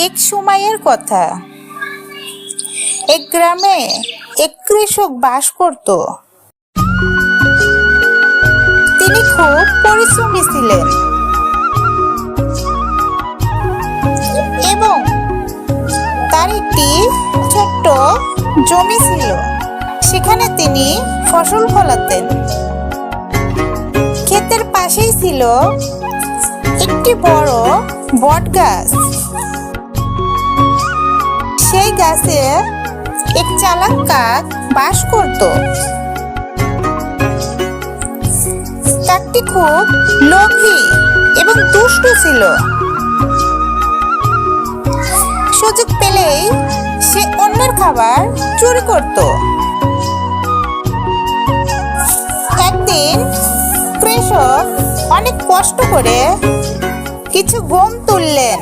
এক সময়ের কথা, এক গ্রামে এক কৃষক বাস করত। তিনি খুব পরিশ্রমী ছিলেন এবং তার একটি ছোট্ট জমি ছিল। সেখানে তিনি ফসল ফলাতেন। ক্ষেতের পাশেই ছিল একটি বড় বট গাছ। সেই গাছে এক চালাক কাক বাস করত। কাকটি খুব লোভী এবং দুষ্ট ছিল। সুযোগ পেলেই সে অন্যের খাবার চুরি করত। একদিন কৃষক অনেক কষ্ট করে কিছু গম তুললেন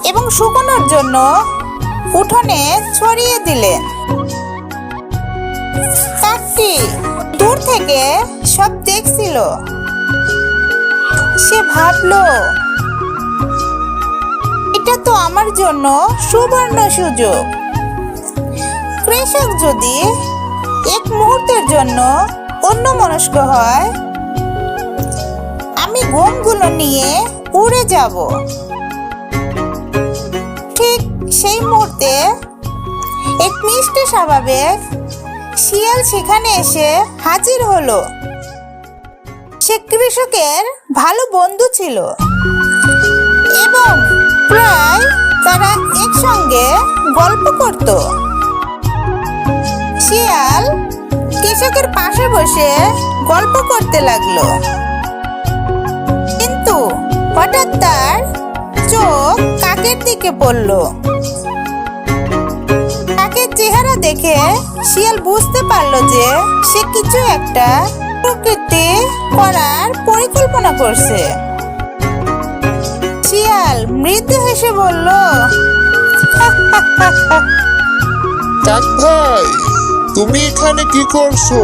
এবং শুকানোর জন্য উঠোনে ছড়িয়ে দিলেন। কাকটি দূর থেকে সব দেখছিল। সে ভাবলো, এটা তো আমার জন্য সুবর্ণ সুযোগ। কৃষক যদি এক মুহূর্তের জন্য অন্যমনস্ক হয়, আমি গমগুলো নিয়ে উড়ে যাব। ঠিক সেই মুহূর্তে এক মিষ্টি স্বভাবের শিয়াল সেখানে এসে হাজির হলো। সে কৃষকের ভালো বন্ধু ছিল এবং প্রায় তারা একসঙ্গে গল্প করত। শিয়াল কৃষকের পাশে বসে গল্প করতে লাগলো, কিন্তু হঠাৎ তার চোখ কাকের দিকে পড়ল। কাকের চেহারা দেখে শিয়াল বুঝতে পারল যে সে কিছু একটা প্রকৃতি করার পরিকল্পনা করছে। শিয়াল মৃদু হেসে বলল, কাক ভাই, তুমি এখানে কি করছো?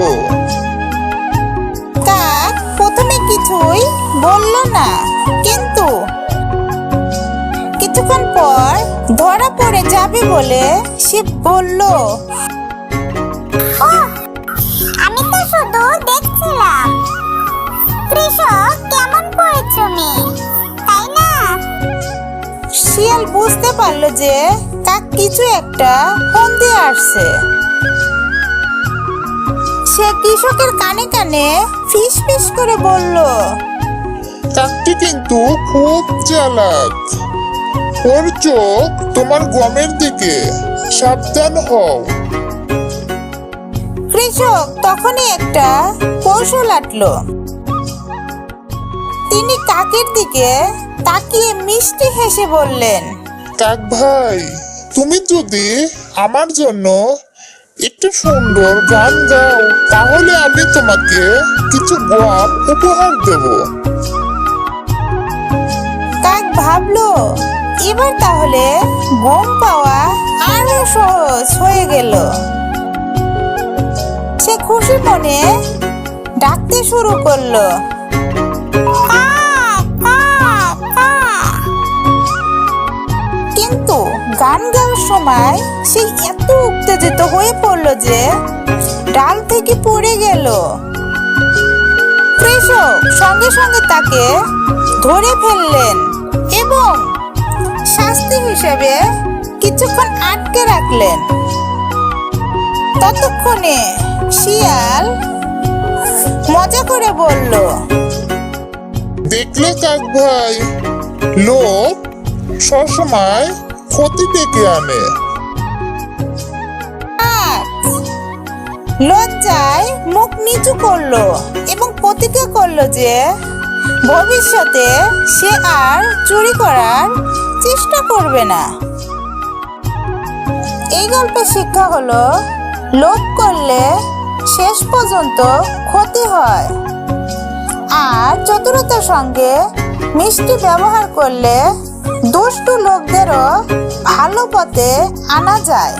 কাক প্রথমে কিছুই বলল না, কিন্তু কিছুক্ষণ পর ধরা পড়ে যাবে বলে সে বলল, আমি তো শুধু দেখছিলাম কৃষক কেমন পরিশ্রমী, তাই না? শিয়াল বুঝতে পারলো যে কাক কিছু একটা ফন্দি আসছে। সে কৃষকের কানে কানে ফিস ফিস করে বলল, কাকটি কিন্তু খুব চালাক। ওর চোখ তোমার গমের দিকে, সাবধান হও। কৃষক তখনই একটা কৌশল আঁটলো। তিনি কাকের দিকে তাকিয়ে মিষ্টি হেসে বললেন, কাক ভাই, তুমি যদি আমার জন্য একটু সুন্দর গান গাও, তাহলে আমি তোমাকে কিছু গম উপহার দেব। কাক ভাবলো, এবার তাহলে গম পাওয়া আরো সহজ হয়ে গেল। সে খুশি মনে ডাকতে শুরু করলো, কিন্তু গান গাওয়ার সময় সে এত উত্তেজিত হয়ে পড়লো যে ডাল থেকে পড়ে গেল। কৃষক সঙ্গে সঙ্গে তাকে ধরে ফেললেন এবং শাস্তি হিসেবে কিছুক্ষণ আটকে রাখলেন। ততক্ষণে শিয়াল মজা করে বলল, দেখলে কাক ভাই, লোভ সবসময় ক্ষতি ডেকে আনে। লজ্জায় মুখ নিচু করলো এবং প্রতিজ্ঞা করলো যে ভবিষ্যতে সে আর চুরি করার চেষ্টা করবে না। এই গল্পের শিক্ষা হলো, লোভ করলে শেষ পর্যন্ত ক্ষতি হয়, আর চতুরতার সঙ্গে মিষ্টি ব্যবহার করলে দুষ্টু লোকদেরও ভালো পথে আনা যায়।